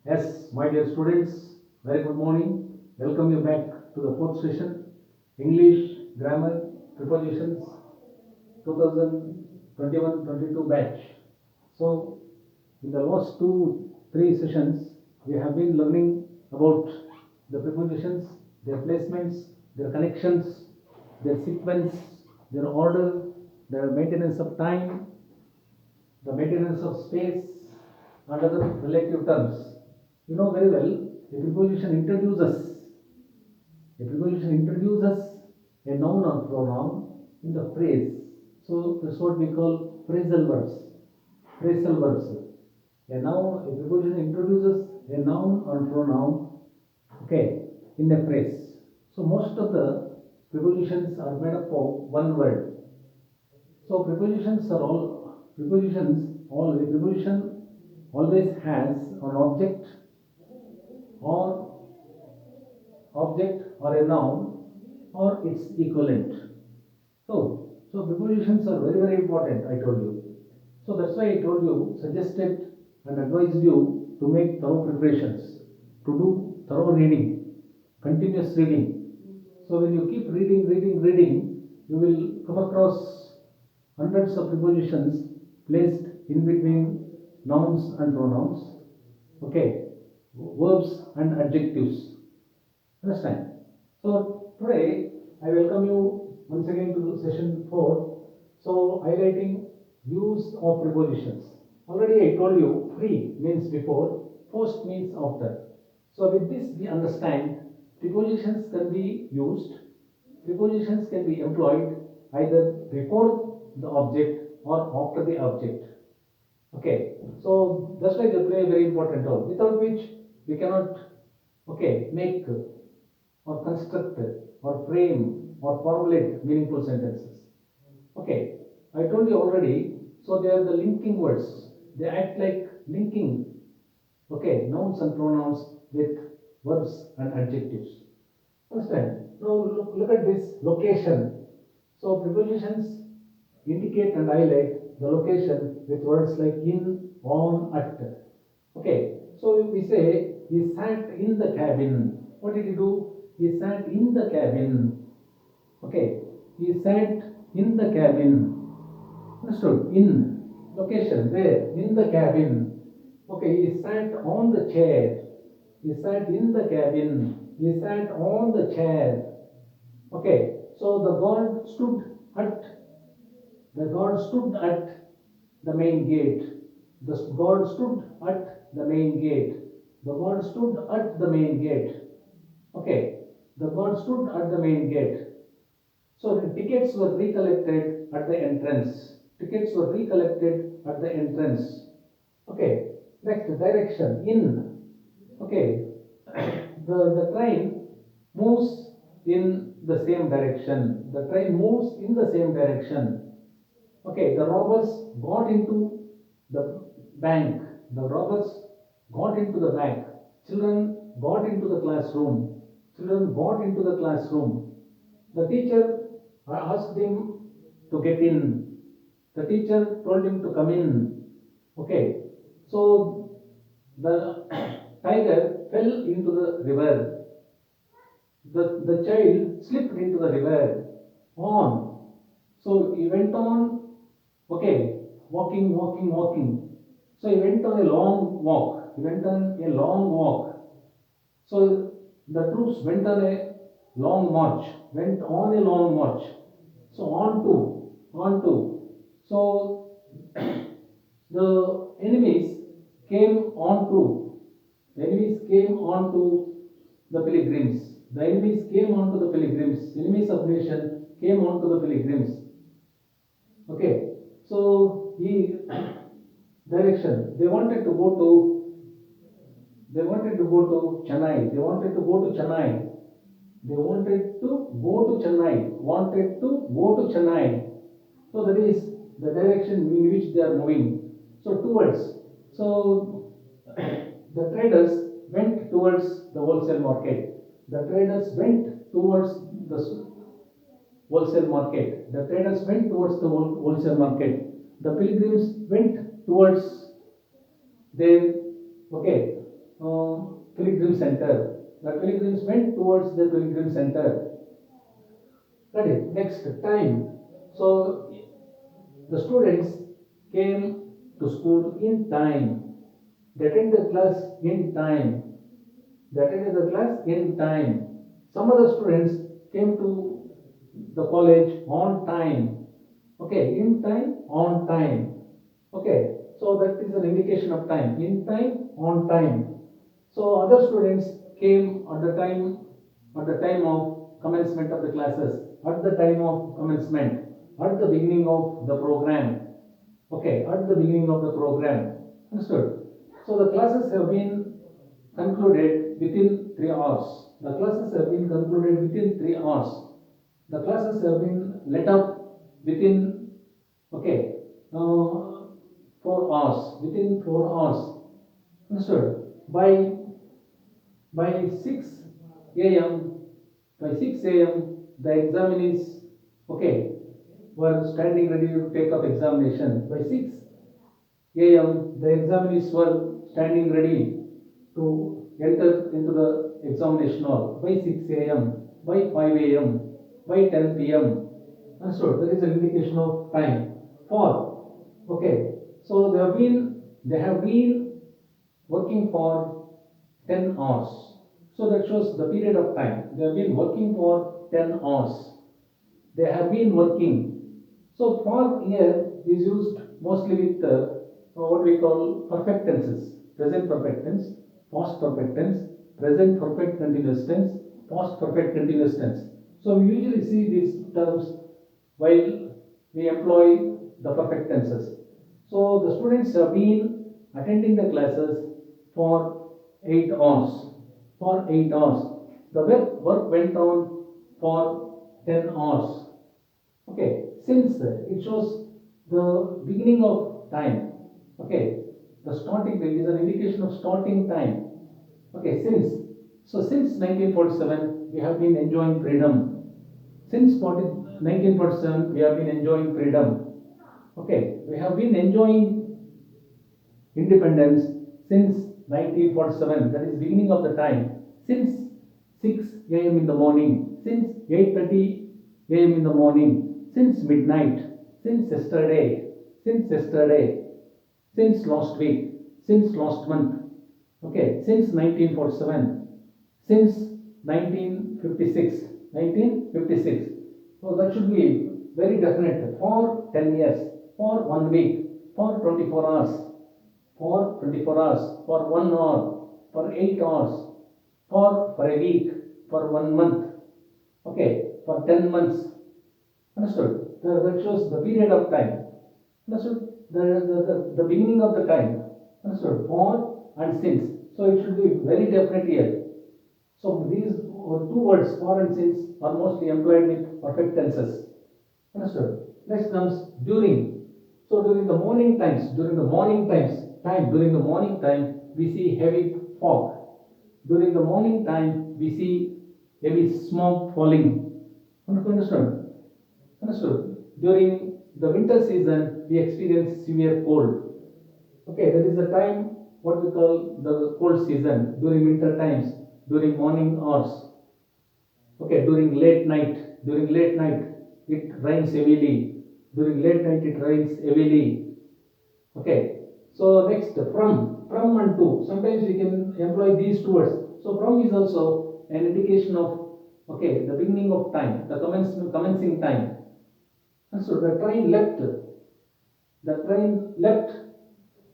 Yes, my dear students, very good morning. Welcome you back to the fourth session, English, Grammar, Prepositions, 2021-22 batch. So, in the last three sessions, we have been learning about the prepositions, their placements, their connections, their sequence, their order, their maintenance of time, the maintenance of space, and other relative terms. You know very well, a preposition introduces a noun or pronoun in the phrase. So that's what we call phrasal verbs. Phrasal verbs. A preposition introduces a noun or pronoun, okay, in a phrase. So most of the prepositions are made up of one word. So a preposition always has an or object or a noun or its equivalent. So prepositions are very very important. I told you. So that's why I told you, suggested and advised you to make thorough preparations, to do thorough reading, continuous reading. So when you keep reading, you will come across hundreds of prepositions placed in between nouns and pronouns, okay, verbs and adjectives. Understand? So today I welcome you once again to session 4. So highlighting use of prepositions. Already I told you pre means before, post means after. So with this we understand prepositions can be used, prepositions can be employed either before the object or after the object. Okay, so that's why they play a very important role, without which we cannot, okay, make or construct or frame or formulate meaningful sentences. Okay, I told you already, so they are the linking words. They act like linking, okay, nouns and pronouns with verbs and adjectives. Understand? Now look at this location. So prepositions indicate and highlight the location with words like in, on, at. Okay, so we say he sat in the cabin. What did he do? He sat in the cabin. Okay, he sat in the cabin. Understood? In location, where? In the cabin. Okay, he sat on the chair. He sat in the cabin. He sat on the chair. Okay, so the God stood at the main gate. The God stood at the main gate. The God stood at the main gate. Okay, the God stood at the main gate. So the tickets were recollected at the entrance. Tickets were recollected at the entrance. Okay, next direction in. Okay, the train moves in the same direction. The train moves in the same direction. Okay, the robbers got into the bank. The robbers got into the bank. Children got into the classroom. Children got into the classroom. The teacher asked him to get in. The teacher told him to come in. Okay, so the tiger fell into the river. The child slipped into the river. On. So he went on, okay, walking. So he went on a long walk. He went on a long walk. So the troops went on a long march, went on a long march. So on to. So the enemies came on to the pilgrims. The enemies came on to the pilgrims. Enemies of nation came on to the pilgrims. Okay. So he direction. They wanted to go to Chennai. They wanted to go to Chennai. They wanted to go to Chennai. Wanted to go to Chennai. So that is the direction in which they are moving. So towards. So the traders went towards the wholesale market. The traders went towards the wholesale market. The traders went towards the wholesale market. The pilgrims went towards their, okay, pilgrim center. The pilgrims went towards the pilgrim center. Got it? Next time. So the students came to school in time. They attended the class in time. They attended the class in time. Some of the students came to the college on time. Okay, in time, on time. Okay, so that is an indication of time. In time, on time. So other students came at the time of commencement of the classes, at the time of commencement, at the beginning of the program. Okay, at the beginning of the program. Understood? So the classes have been concluded within 3 hours. The classes have been concluded within 3 hours. The classes have been let up within, okay, 4 hours. Within 4 hours. Understood? By 6 a.m. By 6 a.m. the examinees, okay, were standing ready to take up examination. By 6 a.m. the examinees were standing ready to enter into the examination hall. By 6 a.m. By 5 a.m. By 10 p.m. Understood? There is an indication of time. For, okay, so they have been working for 10 hours. So that shows the period of time. They have been working for 10 hours. They have been working. So for here is used mostly with what we call perfect tenses. Present perfect tense, past perfect tense, present perfect continuous tense, past perfect continuous tense. So we usually see these terms while we employ the perfect tenses. So the students have been attending the classes for 8 hours. For 8 hours. The work went on for 10 hours. Okay, since it shows the beginning of time. Okay, the starting time is an indication of starting time. Okay, since 1947 we have been enjoying freedom. Since 1947 we have been enjoying freedom. Okay, we have been enjoying independence since 1947, that is beginning of the time, since 6 a.m. in the morning, since 8:30 a.m. in the morning, since midnight, since yesterday, since last week, since last month, okay, since 1947, since 1956, 1956. So that should be very definite. For 10 years, for 1 week, for 24 hours, for 24 hours, for 1 hour, for 8 hours, for a week, for 1 month, okay, for 10 months. Understood? That shows the period of time. Understood? The beginning of the time. Understood? For and since. So it should be very definite here. So these two words, for and since, are mostly employed with perfect tenses. Understood? Next comes during. So during the morning times, we see heavy fog. During the morning time, we see heavy smoke falling. Understood? Understood? During the winter season, we experience severe cold. Okay, there is a time what we call the cold season during winter times, during morning hours. Okay, during late night, it rains heavily. During late night, it rains heavily. Okay, so next from and to. Sometimes we can employ these two words. So from is also an indication of, okay, the beginning of time, the commencing time. And so the train left.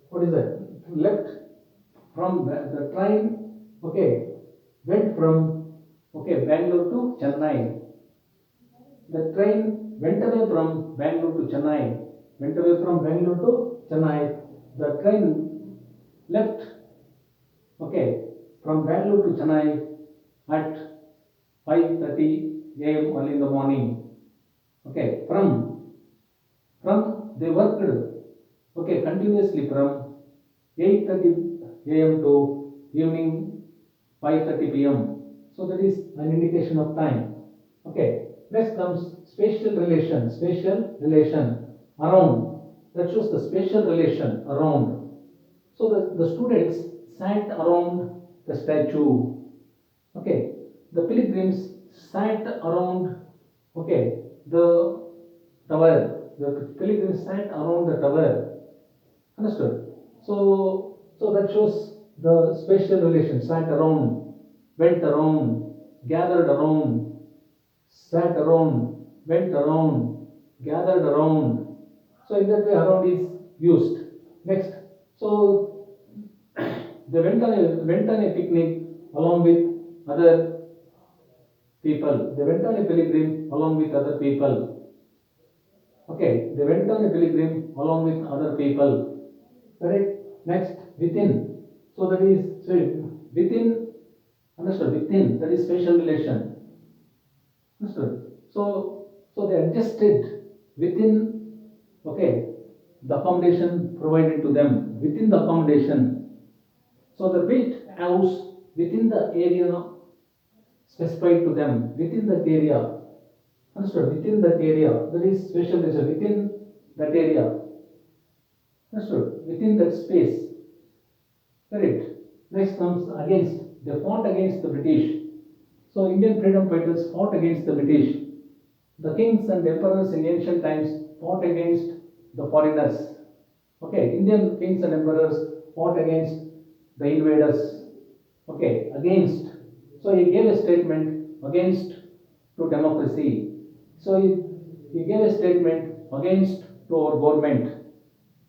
What is that? Left from the train. Okay, went from, okay, Bangalore to Chennai. The train went away from Bangalore to Chennai. Went away from Bangalore to Chennai. The train left, okay, from Bangalore to Chennai at 5:30 a.m. early in the morning. Okay, from they worked, okay, continuously from 8:30 a.m. to evening 5:30 p.m. So that is an indication of time. Okay, next comes spatial relation. Around. That shows the spatial relation around. So the students sat around the statue. Okay, the pilgrims sat around, okay, the tower. The pilgrims sat around the tower. Understood? So that shows the spatial relation. Sat around, went around, gathered around, sat around, went around, gathered around. So in that way, around is used. Next, so they went on a picnic along with other people. They went on a pilgrim along with other people. Okay, they went on a pilgrim along with other people. Correct? Next, within. So that is, so within, understood, within, that is spatial relation. Understood? So they adjusted within, okay, the accommodation provided to them, within the accommodation. So they built house within the area specified to them, within that area. Understood? Within that area, that is spatial relation, within that area. Understood? Within that space. Correct. Next comes against. They fought against the British. So Indian freedom fighters fought against the British. The kings and emperors in ancient times fought against the foreigners. Okay, Indian kings and emperors fought against the invaders. Okay, against. So he gave a statement against to democracy. So he gave a statement against to our government.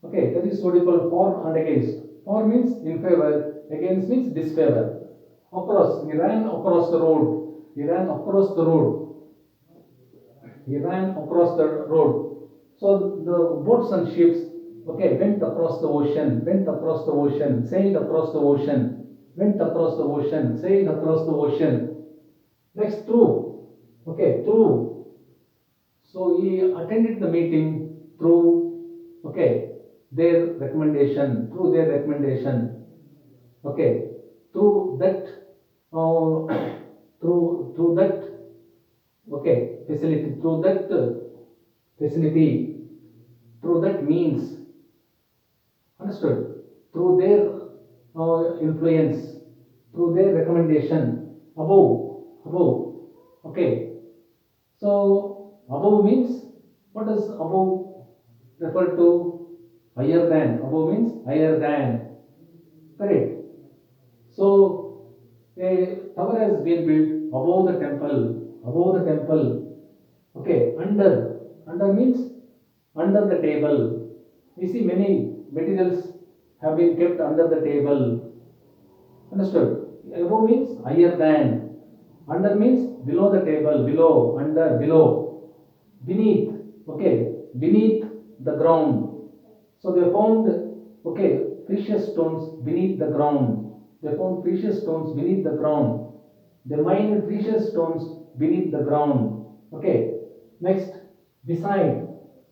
Okay, that is what you call for and against. For means in favor, against means disfavor. Across, he ran across the road. He ran across the road. He ran across the road. So the boats and ships, okay, went across the ocean, went across the ocean, sailed across the ocean, went across the ocean, sailed across the ocean. Next, through, okay, through. So he attended the meeting through, okay, their recommendation, through their recommendation, okay, through that, through that, okay, facility, through that facility, through that means, understood, through their influence, through their recommendation, above, okay. So above means, what does above refer to? Higher than. Above means higher than. Correct. So a tower has been built above the temple. Above the temple. Okay. Under. Under means under the table. We see many materials have been kept under the table. Understood? Above means higher than. Under means below the table. Below. Under. Below. Beneath. Okay. Beneath the ground. So they found, okay, precious stones beneath the ground. They found precious stones beneath the ground. They mined precious stones beneath the ground. Okay. Next, beside.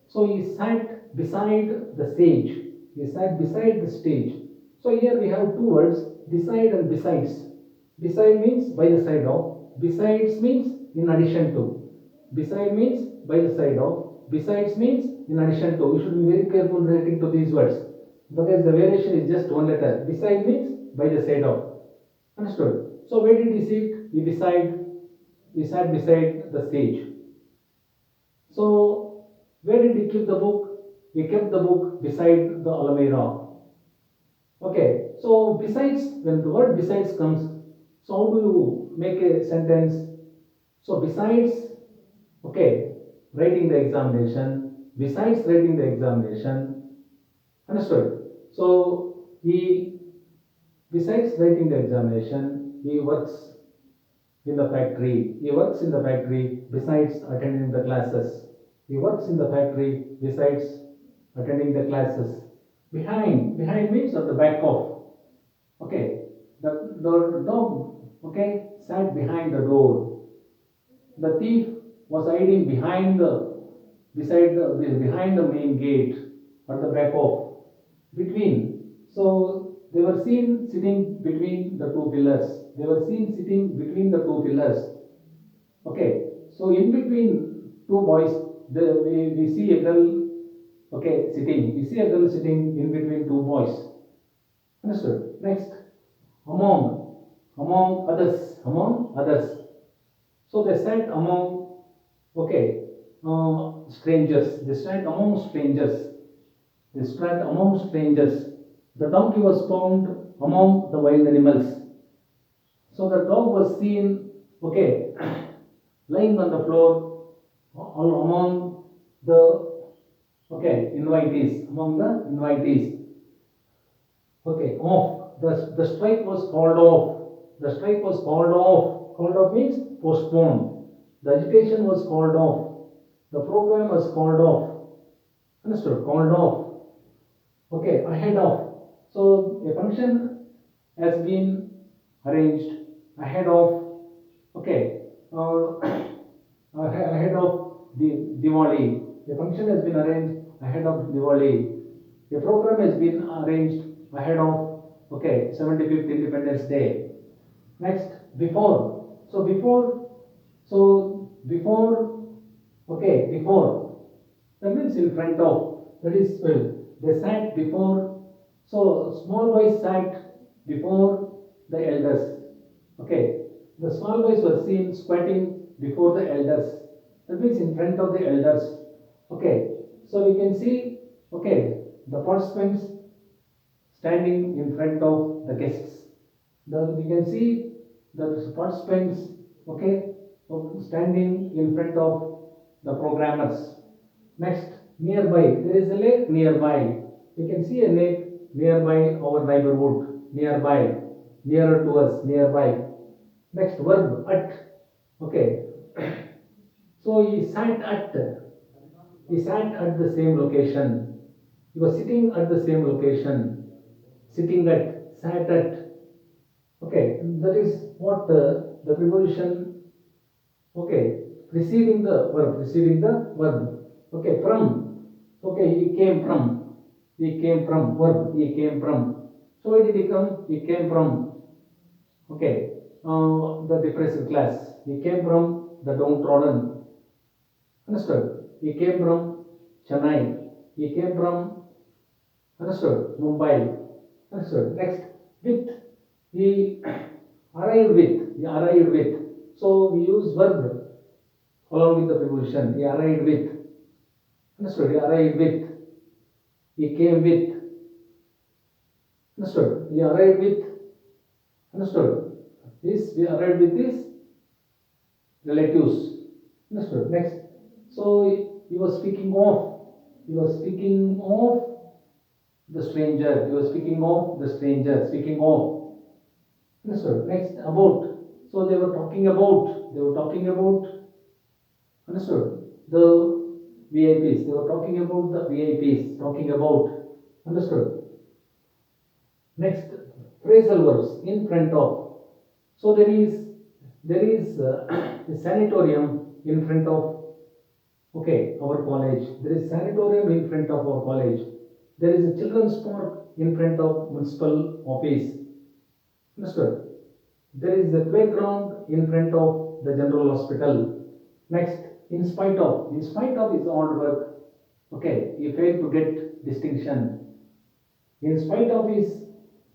So he sat beside the stage. He sat beside the stage. So here we have two words, beside and besides. Beside means by the side of. Besides means in addition to. Beside means by the side of. Besides means in addition to. You should be very careful relating to these words because the variation is just one letter. Beside means by the side of. Understood? So where did he sit? He sat beside the stage. So where did he keep the book? He kept the book beside the Alameda. Okay. So besides, when the word besides comes, so how do you make a sentence? So besides, okay, writing the examination, besides writing the examination, understood? So he, besides writing the examination, he works in the factory. He works in the factory besides attending the classes. He works in the factory besides attending the classes. Behind means at the back of. Okay, the dog, okay, sat behind the door. The thief was hiding behind the main gate at the back of, between. So they were seen sitting between the two pillars. They were seen sitting between the two pillars. Okay, so in between two boys, we see a girl, okay, sitting. We see a girl sitting in between two boys. Understood? Next, among. among others. So they sat among, okay, strangers. They sat among strangers. They sat among strangers. The donkey was found among the wild animals. So the dog was seen, okay, lying on the floor all among the, okay, invitees, among the invitees. Okay, off. The strike was called off. The strike was called off. Called off means postponed. The agitation was called off. The program was called off. Understood? Called off. Okay, ahead of. So a function has been arranged ahead of. Okay, ahead of the Diwali. A function has been arranged ahead of Diwali. A program has been arranged ahead of, okay, 75th Independence Day. Next, before. So before, before, okay, before. That means in front of. That is, well, they sat before. So small boys sat before the elders. Okay, the small boys were seen squatting before the elders. That means in front of the elders. Okay, so we can see, okay, the participants standing in front of the guests. We can see the participants, okay, standing in front of the programmers. Next, nearby. There is a lake nearby. We can see a lake nearby our neighborhood. Nearby, nearer to us, nearby. Next, verb at. Okay. So he sat at the same location. He was sitting at the same location. Sitting at, sat at. Okay, that is what the preposition, okay, preceding the verb. Okay, from. Okay, he came from, verb, he came from. So where did he come? He came from, okay, the depressed class. He came from the downtrodden. Understood? He came from Chennai. He came from, understood, Mumbai. Understood? Next, with. He arrived with. He arrived with. So we use verb along with the preposition. He arrived with. Understood? He arrived with. He came with. Understood? He arrived with. Understood? This, we arrived with his relatives. Understood? Next. So he was speaking of. He was speaking of the stranger. He was speaking of the stranger. Speaking of. Understood? Next, about. So they were talking about. They were talking about. Understood? The VIPs. They were talking about the VIPs. Talking about. Understood? Next, phrasal verbs in front of. So there is a sanatorium in front of, okay, our college. There is sanatorium in front of our college. There is a children's park in front of municipal office. Understood? There is a playground in front of the general hospital. Next, in spite of. In spite of is odd work. Okay, you failed to get distinction. In spite of his,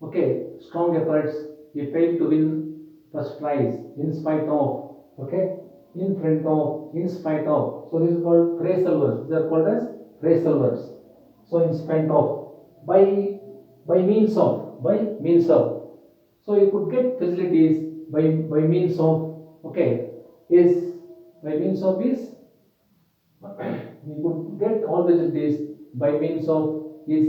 okay, strong efforts, he failed to win first prize. In spite of, okay, in front of, in spite of. So this is called phrasal verbs. They are called as phrasal verbs. So in spite of, by means of, by means of. So you could get facilities by means of, okay, is, by means of is, you could get all facilities by means of his,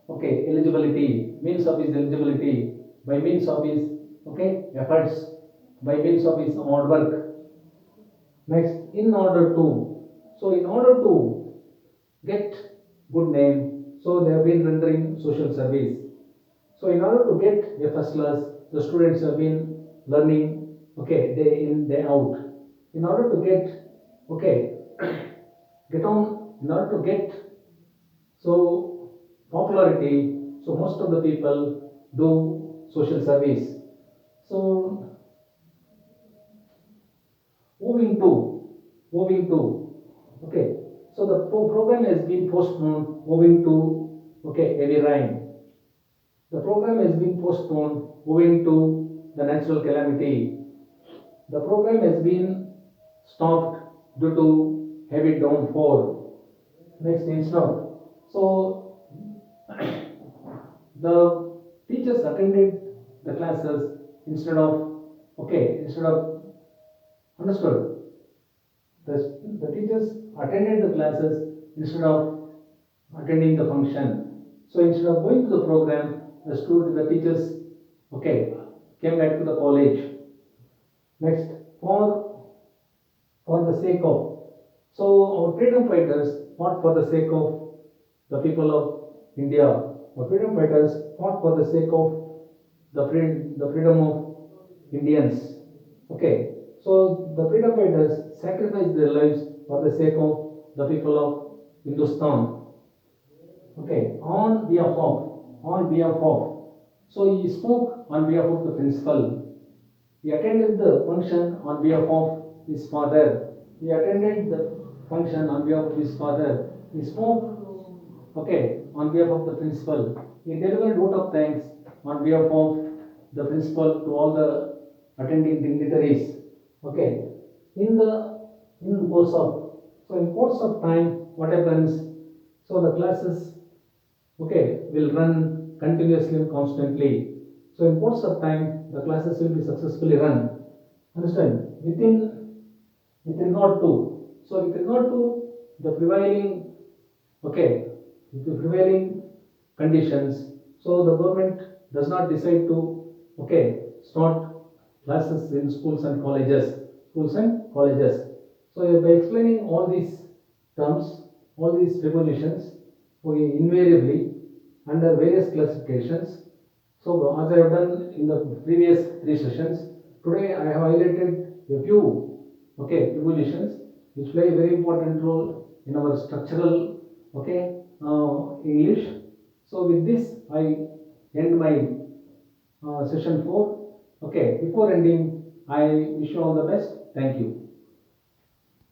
okay, eligibility, means of his eligibility, by means of his, okay, efforts, by means of his hard work. Next, in order to. So in order to get good name, so they have been rendering social service. So in order to get a first class, the students have been learning, okay, day in, day out. In order to get, okay, get on, in order to get, so popularity, so most of the people do social service. So moving to, okay. So the program has been postponed moving to, okay, heavy rain. The program has been postponed owing to the natural calamity. The program has been stopped due to heavy downfall. Next, instead of so the teachers attended the classes instead of understood. The teachers attended the classes instead of attending the function. So instead of going to the program, the teachers okay came back to the college. Next, for the sake of so our freedom fighters fought for the sake of the people of India. Our freedom fighters fought for the sake of the freedom of Indians. Okay, so the freedom fighters sacrificed their lives for the sake of the people of Hindustan. Okay, on behalf of. So he spoke on behalf of the principal. He attended the function on behalf of his father. He attended the function on behalf of his father. He spoke, okay, on behalf of the principal. He delivered vote of thanks on behalf of the principal to all the attending dignitaries. Okay, in the in course of in course of time, what happens? So the classes will run continuously and constantly. So in course of time, the classes will be successfully run. Understand? With regard to with regard to the prevailing okay the prevailing conditions, so the government does not decide to start classes in schools and colleges. So by explaining all these terms, all these prepositions, invariably under various classifications. So as I have done in the previous three sessions, today I have highlighted a few prepositions which play a very important role in our structural English. So with this I end my session 4. Okay, before ending, I wish you all the best. Thank you.